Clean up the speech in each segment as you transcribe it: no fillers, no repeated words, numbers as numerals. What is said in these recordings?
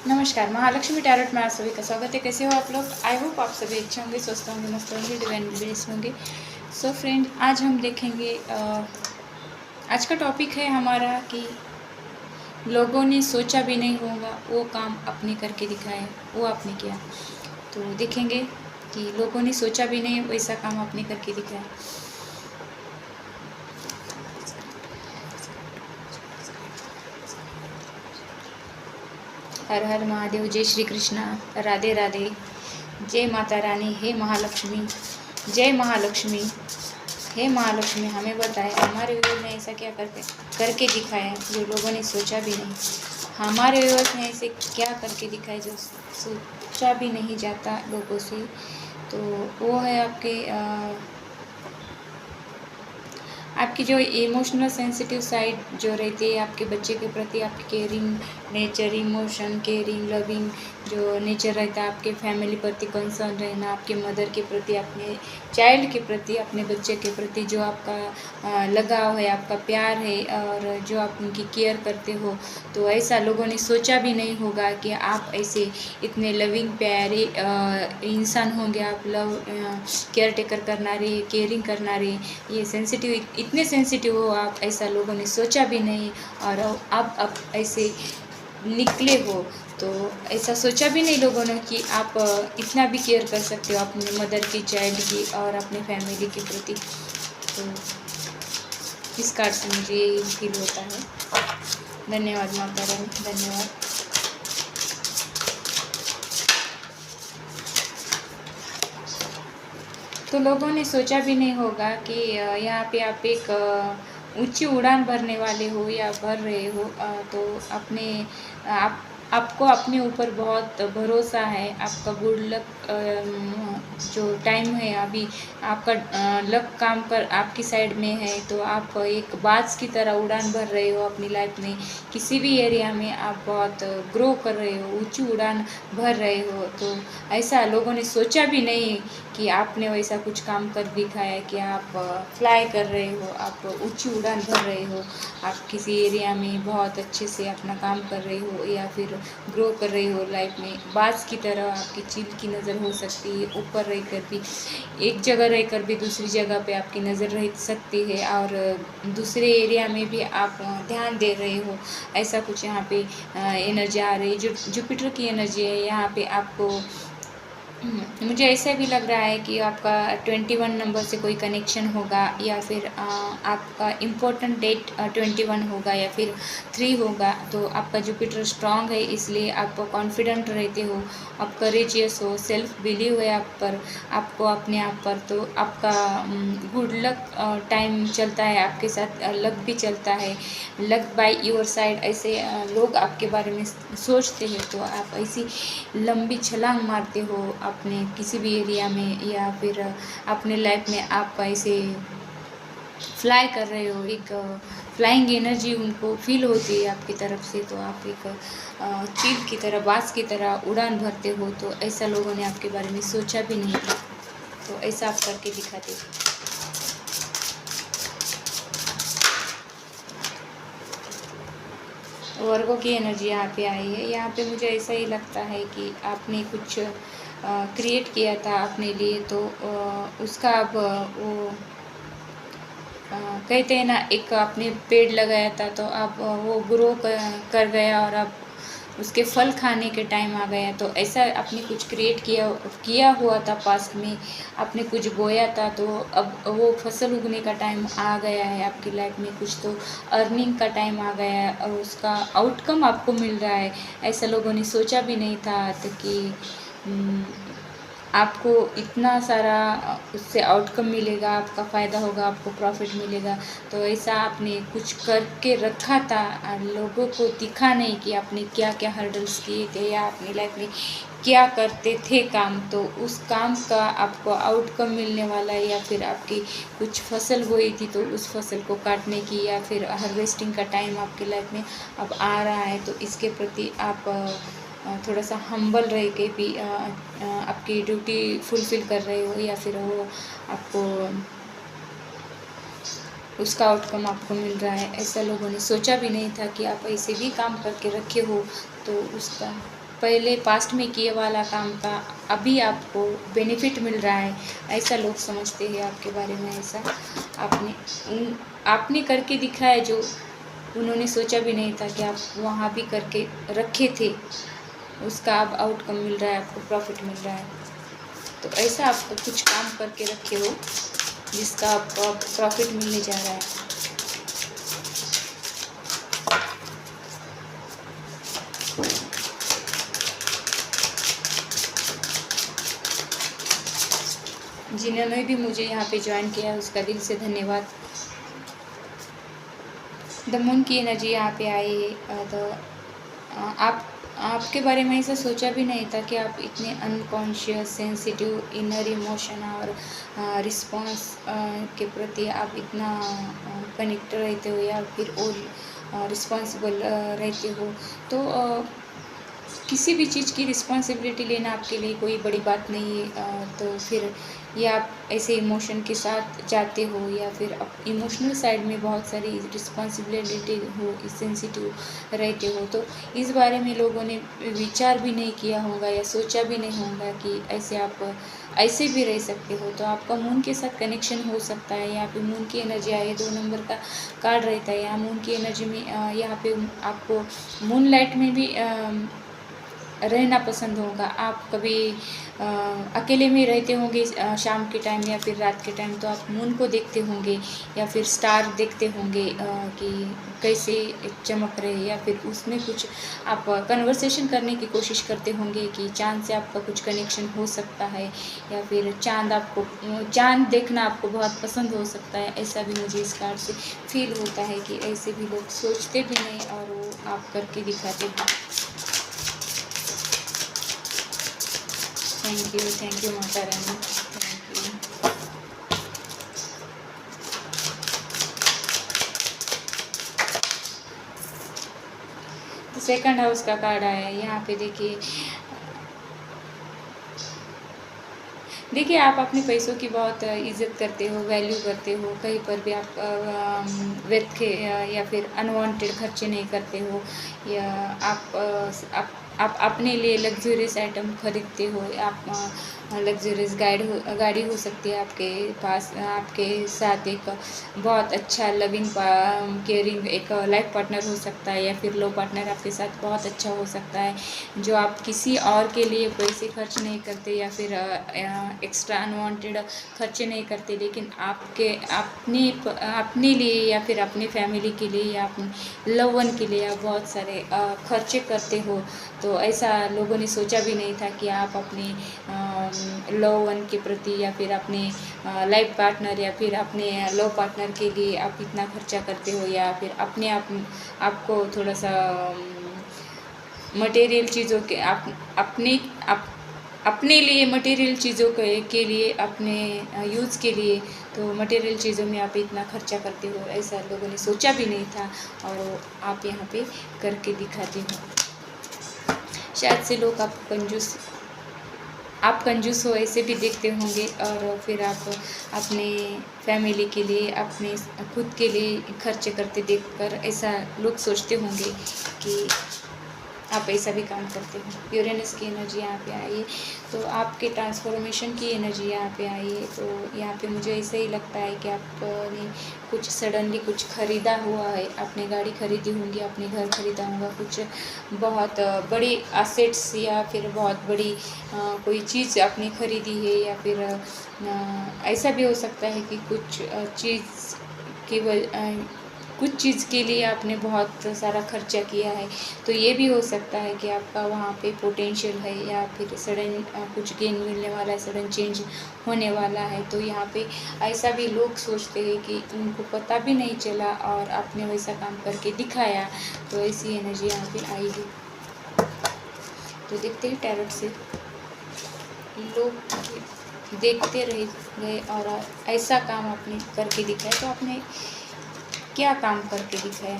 नमस्कार, महालक्ष्मी टैरोट में आप सभी का स्वागत है। कैसे हो आप लोग? आई होप आप सभी अच्छे होंगे, स्वस्थ होंगे, मस्त होंगे, डिवाइन ब्लेस होंगे। सो फ्रेंड, आज हम देखेंगे आज का टॉपिक है हमारा कि लोगों ने सोचा भी नहीं होगा वो काम आपने करके दिखाया, वो आपने किया। तो देखेंगे कि लोगों ने सोचा भी नहीं वैसा काम आपने करके दिखाया। हर हर महादेव, जय श्री कृष्णा, राधे राधे, जय माता रानी, हे महालक्ष्मी, जय महालक्ष्मी, हे महालक्ष्मी। हमें बताए हमारे व्यूअर्स ने ऐसा क्या करके दिखाया जो लोगों ने सोचा भी नहीं। हमारे व्यूअर्स ने ऐसे क्या करके दिखाया जो सोचा भी नहीं जाता लोगों से। तो वो है आपकी जो इमोशनल सेंसिटिव साइड जो रहती है आपके बच्चे के प्रति, आपकी caring nature, emotion, caring, loving जो नेचर रहता है, आपके फैमिली प्रति कंसर्न रहना, आपके मदर के प्रति, अपने चाइल्ड के प्रति, अपने बच्चे के प्रति जो आपका लगाव है, आपका प्यार है और जो आप उनकी केयर करते हो। तो ऐसा लोगों ने सोचा भी नहीं होगा कि आप ऐसे इतने लविंग प्यारे इंसान होंगे। आप लव केयर टेकर करना रहे, केयरिंग करना रहे, ये सेंसिटिव, इतने सेंसिटिव हो आप, ऐसा लोगों ने सोचा भी नहीं। और आप ऐसे निकले हो तो ऐसा सोचा भी नहीं लोगों ने कि आप इतना भी केयर कर सकते हो अपने मदर की, चाइल्ड की और अपने फैमिली के प्रति। तो इस कार्ड से मुझे यही फील होता है। धन्यवाद माता रानी, धन्यवाद। तो लोगों ने सोचा भी नहीं होगा कि यहाँ पे आप एक ऊंची उड़ान भरने वाले हो या भर रहे हो। तो आपको अपने ऊपर बहुत भरोसा है। आपका गुड लक जो टाइम है अभी, आपका लक काम कर आपकी साइड में है। तो आप एक बाज की तरह उड़ान भर रहे हो अपनी लाइफ में। किसी भी एरिया में आप बहुत ग्रो कर रहे हो, ऊंची उड़ान भर रहे हो। तो ऐसा लोगों ने सोचा भी नहीं कि आपने वैसा कुछ काम कर दिखाया कि आप फ्लाई कर रहे हो, आप ऊंची उड़ान भर रहे हो, आप किसी एरिया में बहुत अच्छे से अपना काम कर रहे हो या फिर ग्रो कर रहे हो लाइफ में। बाज की तरह आपकी चील की नज़र हो सकती है, ऊपर रहकर भी, एक जगह रहकर भी दूसरी जगह पे आपकी नज़र रह सकती है और दूसरे एरिया में भी आप ध्यान दे रहे हो। ऐसा कुछ यहाँ पे एनर्जी आ रही है, जो जुपिटर की एनर्जी है यहाँ पे आपको। मुझे ऐसा भी लग रहा है कि आपका 21 नंबर से कोई कनेक्शन होगा या फिर आपका इम्पोर्टेंट डेट 21 होगा या फिर 3 होगा। तो आपका जुपिटर स्ट्रांग है, इसलिए आप कॉन्फिडेंट रहते हो, आप करेजियस हो, सेल्फ बिलीव है आप पर, आपको अपने आप पर। तो आपका गुड लक टाइम चलता है आपके साथ, लक भी चलता है, लक बाय योर साइड, ऐसे लोग आपके बारे में सोचते हैं। तो आप ऐसी लंबी छलांग मारते हो अपने किसी भी एरिया में या फिर अपने लाइफ में आप ऐसे फ्लाई कर रहे हो। एक फ्लाइंग एनर्जी उनको फील होती है आपकी तरफ से। तो आप एक चील की तरह, बाज की तरह उड़ान भरते हो। तो ऐसा लोगों ने आपके बारे में सोचा भी नहीं था। तो ऐसा आप करके दिखाते हो। वर्गो की एनर्जी यहाँ पे आई है। यहाँ पे मुझे ऐसा ही लगता है कि आपने कुछ क्रिएट किया था अपने लिए, तो उसका अब वो कहते हैं ना, एक आपने पेड़ लगाया था तो अब वो ग्रो कर गया और अब उसके फल खाने के टाइम आ गया। तो ऐसा आपने कुछ क्रिएट किया हुआ था पास्ट में, आपने कुछ बोया था तो अब वो फसल उगने का टाइम आ गया है आपकी लाइफ में। कुछ तो अर्निंग का टाइम आ गया है और उसका आउटकम आपको मिल रहा है। ऐसा लोगों ने सोचा भी नहीं था तो कि आपको इतना सारा उससे आउटकम मिलेगा, आपका फ़ायदा होगा, आपको प्रॉफिट मिलेगा। तो ऐसा आपने कुछ करके रखा था, लोगों को दिखा नहीं कि आपने क्या क्या हर्डल्स किए थे या अपनी लाइफ में क्या करते थे काम। तो उस काम का आपको आउटकम मिलने वाला है या फिर आपकी कुछ फसल बोई थी तो उस फसल को काटने की या फिर हार्वेस्टिंग का टाइम आपकी लाइफ में अब आ रहा है। तो इसके प्रति आप थोड़ा सा हम्बल रह के भी आपकी ड्यूटी फुलफ़िल कर रहे हो या फिर वो आपको उसका आउटकम आपको मिल रहा है। ऐसा लोगों ने सोचा भी नहीं था कि आप ऐसे भी काम करके रखे हो। तो उसका पहले पास्ट में किए वाला काम का अभी आपको बेनिफिट मिल रहा है, ऐसा लोग समझते हैं आपके बारे में। ऐसा आपने करके दिखाया जो उन्होंने सोचा भी नहीं था कि आप वहाँ भी करके रखे थे, उसका अब आउटकम मिल रहा है, आपको प्रॉफिट मिल रहा है। तो ऐसा आपको कुछ काम करके रखे हो जिसका आपको प्रॉफिट मिलने जा रहा है। जिन्होंने भी मुझे यहाँ पे ज्वाइन किया है उसका दिल से धन्यवाद। द मून की एनर्जी यहाँ पे आई है। तो आपके बारे में ऐसा सोचा भी नहीं था कि आप इतने अनकॉन्शियस, सेंसिटिव, इनर इमोशन और रिस्पॉन्स के प्रति आप इतना कनेक्ट रहते हो या फिर और रिस्पॉन्सिबल रहते हो। तो किसी भी चीज़ की रिस्पॉन्सिबिलिटी लेना आपके लिए कोई बड़ी बात नहीं है। तो फिर या आप ऐसे इमोशन के साथ जाते हो या फिर इमोशनल साइड में बहुत सारी रिस्पॉन्सिबिलिटी हो, सेंसिटिव रहते हो, तो इस बारे में लोगों ने विचार भी नहीं किया होगा या सोचा भी नहीं होगा कि ऐसे आप ऐसे भी रह सकते हो। तो आपका मून के साथ कनेक्शन हो सकता है। यहाँ पे मून की एनर्जी आई है, 2 नंबर का कार्ड रहता है। यहाँ मून की एनर्जी में यहाँ पे आपको मून लाइट में भी रहना पसंद होगा। आप कभी अकेले में रहते होंगे शाम के टाइम या फिर रात के टाइम, तो आप मून को देखते होंगे या फिर स्टार देखते होंगे कि कैसे चमक रहे, या फिर उसमें कुछ आप कन्वर्सेशन करने की कोशिश करते होंगे कि चाँद से आपका कुछ कनेक्शन हो सकता है, या फिर चाँद देखना आपको बहुत पसंद हो सकता है। ऐसा भी मुझे इस कार्ड से फील होता है कि ऐसे भी लोग सोचते भी नहीं और वो आप करके दिखाते हैं। Thank you Mata Rani, thank you. तो सेकंड हाउस का कार्ड आया है यहाँ पे। देखिए आप अपने पैसों की बहुत इज़्ज़त करते हो, वैल्यू करते हो। कहीं पर भी आप व्यर्थ के या फिर अनवांटेड खर्चे नहीं करते हो, या आप अपने लिए लग्जरियस आइटम खरीदते हो। आप लग्जरियस गाड़ी हो सकती है आपके पास, आपके साथ एक बहुत अच्छा लविंग केयरिंग एक लाइफ पार्टनर हो सकता है, या फिर लो पार्टनर आपके साथ बहुत अच्छा हो सकता है, जो आप किसी और के लिए पैसे खर्च नहीं करते या फिर एक्स्ट्रा अनवांटेड खर्चे नहीं करते, लेकिन अपने लिए या फिर अपनी फैमिली के लिए या अपने लव वन के लिए आप बहुत सारे खर्चे करते हो। तो ऐसा लोगों ने सोचा भी नहीं था कि आप अपने लव वन के प्रति या फिर अपने लाइफ पार्टनर या फिर अपने लव पार्टनर के लिए आप इतना खर्चा करते हो, या फिर आपको थोड़ा सा मटेरियल चीज़ों के अपने लिए मटेरियल चीज़ों के लिए अपने यूज़ के लिए, तो मटेरियल चीज़ों में आप इतना खर्चा करते हो, ऐसा लोगों ने सोचा भी नहीं था और आप यहाँ पे करके दिखाते हो। शायद से लोग आप कंजूस हो ऐसे भी देखते होंगे, और फिर आप अपने फैमिली के लिए, अपने खुद के लिए खर्चे करते देखकर ऐसा लोग सोचते होंगे कि आप ऐसा भी काम करते हो। यूरेनस की एनर्जी यहाँ पे आई है, तो आपके ट्रांसफॉर्मेशन की एनर्जी यहाँ पे आई है। तो यहाँ पे मुझे ऐसा ही लगता है कि आपने कुछ सडनली कुछ ख़रीदा हुआ है, आपने गाड़ी खरीदी होंगी, अपने घर खरीदा होगा, कुछ बहुत बड़ी असेट्स या फिर बहुत बड़ी कोई चीज़ आपने खरीदी है, या फिर ऐसा भी हो सकता है कि कुछ चीज़ के लिए आपने बहुत सारा खर्चा किया है। तो ये भी हो सकता है कि आपका वहाँ पे पोटेंशियल है, या फिर सडन कुछ गेन मिलने वाला है, सडन चेंज होने वाला है। तो यहाँ पे ऐसा भी लोग सोचते हैं कि उनको पता भी नहीं चला और आपने वैसा काम करके दिखाया। तो ऐसी एनर्जी यहाँ पे आएगी। तो देखते हैं टैरोट से लोग देखते रह गए और ऐसा काम आपने करके दिखाया। तो आपने क्या काम करके दिखाया?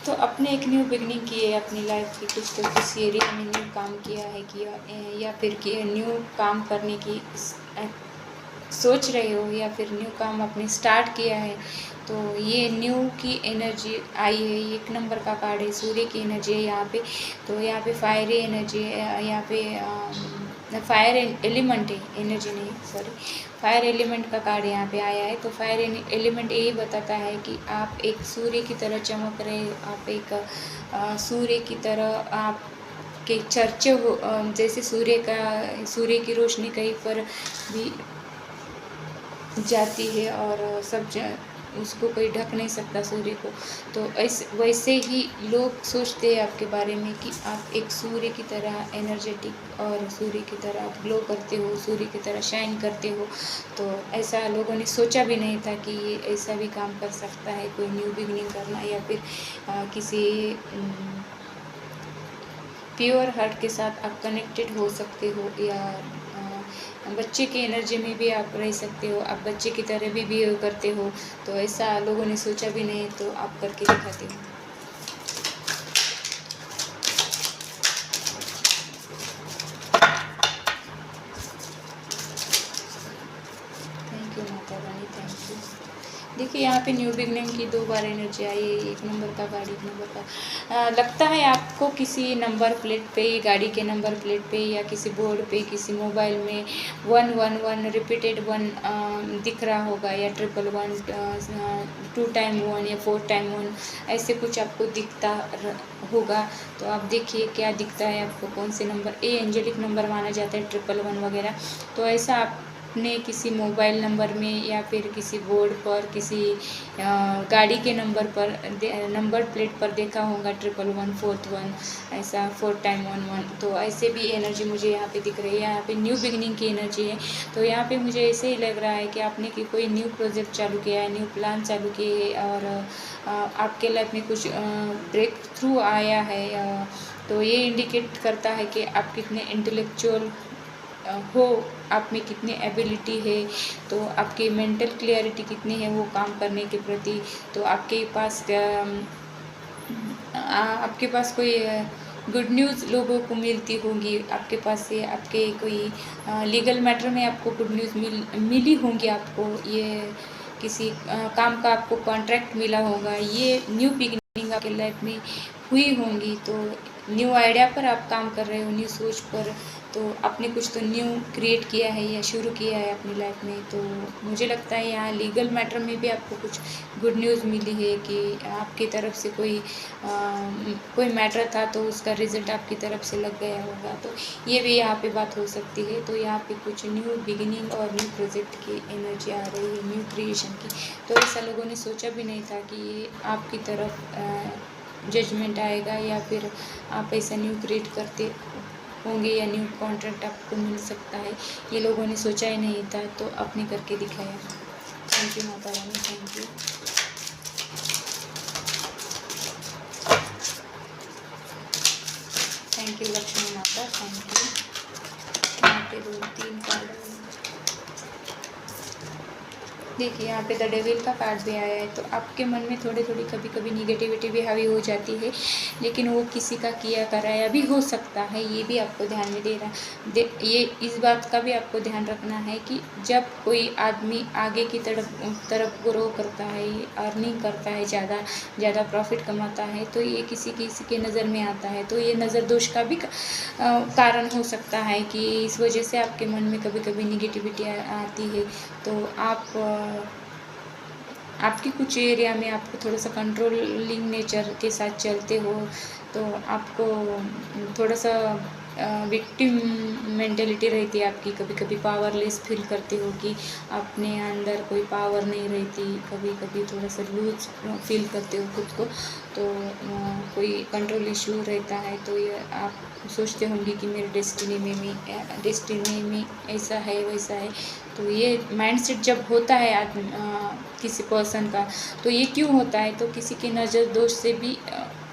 तो आपने एक न्यू बिगनिंग की है अपनी लाइफ की, किस एरिया में न्यू काम किया है, या फिर न्यू काम करने की सोच रहे हो या फिर न्यू काम आपने स्टार्ट किया है, तो ये न्यू की एनर्जी आई है। एक नंबर का कार्ड है, सूर्य की एनर्जी है यहाँ पे। तो यहाँ पे फायरी एनर्जी है, यहाँ पे फायर एलिमेंट है, एनर्जी नहीं सॉरी, फायर एलिमेंट का कार्ड यहाँ पे आया है। तो फायर एलिमेंट यही बताता है कि आप एक सूर्य की तरह चमक रहे, आप एक सूर्य की तरह आप के चर्चे हो, जैसे सूर्य की रोशनी कहीं पर भी जाती है और उसको कोई ढक नहीं सकता सूर्य को। तो वैसे ही लोग सोचते हैं आपके बारे में कि आप एक सूर्य की तरह एनर्जेटिक और सूर्य की तरह आप ग्लो करते हो, सूर्य की तरह शाइन करते हो। तो ऐसा लोगों ने सोचा भी नहीं था कि ये ऐसा भी काम कर सकता है, कोई न्यू बिगनिंग करना या फिर किसी प्योर हार्ट के साथ आप कनेक्टेड हो सकते हो, या बच्चे की एनर्जी में भी आप रह सकते हो, आप बच्चे की तरह भी बिहेव करते हो। तो ऐसा लोगों ने सोचा भी नहीं, तो आप करके दिखाते हो। Thank you Mata Rani, thank you. देखिए यहाँ पे न्यू बिगनिंग की 2 बार एनर्जी आई है, 1 नंबर का गाड़ी, 1 नंबर का लगता है आपको किसी नंबर प्लेट पे, गाड़ी के नंबर प्लेट पे या किसी बोर्ड पे, किसी मोबाइल में 111 रिपीटेड 1 दिख रहा होगा, या 111 2 टाइम 1 या 4 टाइम 1 ऐसे कुछ आपको दिखता होगा। तो आप देखिए क्या दिखता है आपको, कौन से नंबर, ये एंजेलिक नंबर माना जाता है 111 वगैरह। तो ऐसा आपने किसी मोबाइल नंबर में या फिर किसी बोर्ड पर, किसी गाड़ी के नंबर पर, नंबर प्लेट पर देखा होगा 111 4th 1 ऐसा 4 टाइम 1 तो ऐसे भी एनर्जी मुझे यहाँ पे दिख रही है। यहाँ पे न्यू बिगनिंग की एनर्जी है। तो यहाँ पे मुझे ऐसे ही लग रहा है कि आपने कि कोई न्यू प्रोजेक्ट चालू किया है, न्यू प्लान चालू किए है, और आपके लाइफ में कुछ ब्रेक थ्रू आया है। तो ये इंडिकेट करता है कि आप कितने इंटेलेक्चुअल हो, आप में कितनी एबिलिटी है, तो आपकी मेंटल क्लियरिटी कितनी है वो काम करने के प्रति। तो आपके पास कोई गुड न्यूज़ लोगों को मिलती होगी, आपके पास से आपके कोई लीगल मैटर में आपको गुड न्यूज़ मिली होंगी, आपको ये किसी काम का आपको कॉन्ट्रैक्ट मिला होगा, ये न्यू बिगिनिंग आपके लाइफ में हुई होंगी। तो न्यू आइडिया पर आप काम कर रहे हो, न्यू सोच पर, तो आपने कुछ तो न्यू क्रिएट किया है या शुरू किया है अपनी लाइफ में। तो मुझे लगता है यहाँ लीगल मैटर में भी आपको कुछ गुड न्यूज़ मिली है कि आपकी तरफ से कोई मैटर था तो उसका रिजल्ट आपकी तरफ से लग गया होगा। तो ये भी यहाँ पे बात हो सकती है। तो यहाँ पे कुछ न्यू बिगिनिंग और न्यू प्रोजेक्ट की एनर्जी आ रही है, न्यू क्रिएशन की। तो ऐसा लोगों ने सोचा भी नहीं था कि ये आपकी तरफ जजमेंट आएगा, या फिर आप ऐसा न्यू क्रिएट करते होंगे, या न्यू कॉन्ट्रैक्ट आपको मिल सकता है। ये लोगों ने सोचा ही नहीं था, तो आपने करके दिखाया। Thank you Mata Rani, thank you. Thank you Lakshmi Mata, thank you. यहाँ पे 2-3 कार्ड देखिए, यहाँ पे द डेविल का कार्ड भी आया है। तो आपके मन में थोड़ी कभी कभी निगेटिविटी भी हावी हो जाती है, लेकिन वो किसी का किया कराया भी हो सकता है। ये भी आपको ध्यान में ये इस बात का भी आपको ध्यान रखना है कि जब कोई आदमी आगे की तरफ ग्रो करता है, अर्निंग करता है, ज़्यादा प्रॉफिट कमाता है, तो ये किसी के नज़र में आता है। तो ये नज़र दोष का भी कारण हो सकता है कि इस वजह से आपके मन में कभी कभी निगेटिविटी आती है। तो आपकी कुछ एरिया में आपको थोड़ा सा कंट्रोलिंग नेचर के साथ चलते हो, तो आपको थोड़ा सा विक्टिम मेंटेलिटी रहती है आपकी। कभी कभी पावरलेस फील करते हो कि अपने अंदर कोई पावर नहीं रहती, कभी कभी थोड़ा सा लूज फील करते हो खुद को। तो कोई कंट्रोल इशू रहता है, तो ये आप सोचते होंगे कि मेरे डेस्टिनी में ऐसा है वैसा है। तो ये माइंडसेट जब होता है किसी पर्सन का, तो ये क्यों होता है, तो किसी की नज़र दोष से भी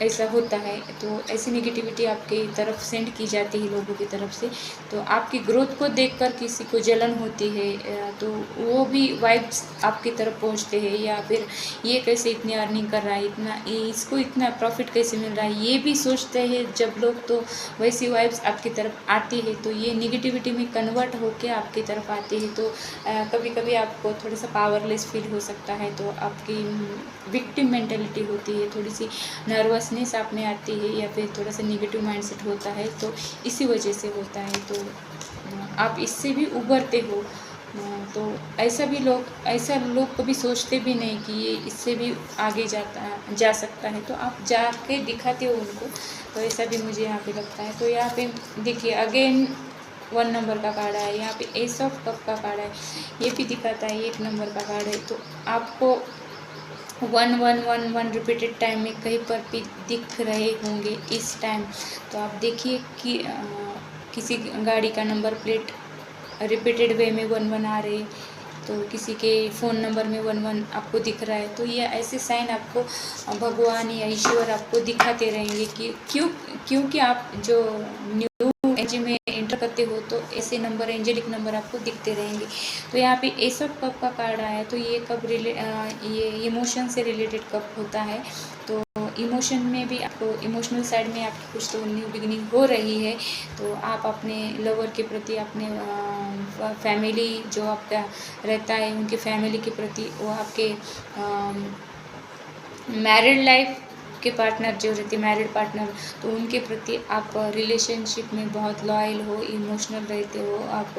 ऐसा होता है, तो ऐसी नेगेटिविटी आपकी तरफ सेंड की जाती है लोगों की तरफ से, तो आपकी ग्रोथ को देखकर किसी को जलन होती है, तो वो भी वाइब्स आपकी तरफ पहुंचते हैं, या फिर ये कैसे इतनी अर्निंग कर रहा है, इसको इतना प्रॉफिट कैसे मिल रहा है, ये भी सोचते हैं जब लोग। तो वैसी वाइब्स आपकी तरफ आती है, तो ये निगेटिविटी में कन्वर्ट होके आपकी तरफ आती है। तो कभी कभी आपको थोड़ा सा पावरलेस फील हो सकता है, तो आपकी विक्टिम मेंटेलिटी होती है, थोड़ी सी नर्वसनेस आप में आती है, या फिर थोड़ा सा निगेटिव माइंडसेट होता है, तो इसी वजह से होता है। तो आप इससे भी उभरते हो। तो ऐसा लोग कभी सोचते भी नहीं कि ये इससे भी आगे जा सकता है, तो आप जाके दिखाते हो उनको। तो ऐसा भी मुझे यहाँ पे लगता है। तो यहाँ पे देखिए अगेन 1 नंबर का कार्ड है, यहाँ पे एस ऑफ कप का कार्ड है, ये भी दिखाता है 1 नंबर का कार्ड है। तो आपको 1111 रिपीटेड टाइम में कहीं पर भी दिख रहे होंगे इस टाइम। तो आप देखिए कि किसी गाड़ी का नंबर प्लेट रिपीटेड वे में 11 आ रहे, तो किसी के फ़ोन नंबर में 11 आपको दिख रहा है, तो ये ऐसे साइन आपको भगवान या ईश्वर आपको दिखाते रहेंगे कि क्योंकि आप जो न्यू एनर्जी में एंटर करते हो, तो ऐसे नंबर, एंजेलिक नंबर आपको दिखते रहेंगे। तो यहाँ पे एस ऑफ कप का कार्ड आया, तो ये ये इमोशन से रिलेटेड कप होता है। तो इमोशन में भी आपको, इमोशनल साइड में आपकी कुछ तो न्यू बिगिनिंग हो रही है। तो आप अपने लवर के प्रति, अपने फैमिली जो आपका रहता है उनके फैमिली के प्रति, वो आपके मैरिड लाइफ के पार्टनर जो रहते, मैरिड पार्टनर, तो उनके प्रति आप रिलेशनशिप में बहुत लॉयल हो, इमोशनल रहते हो, आप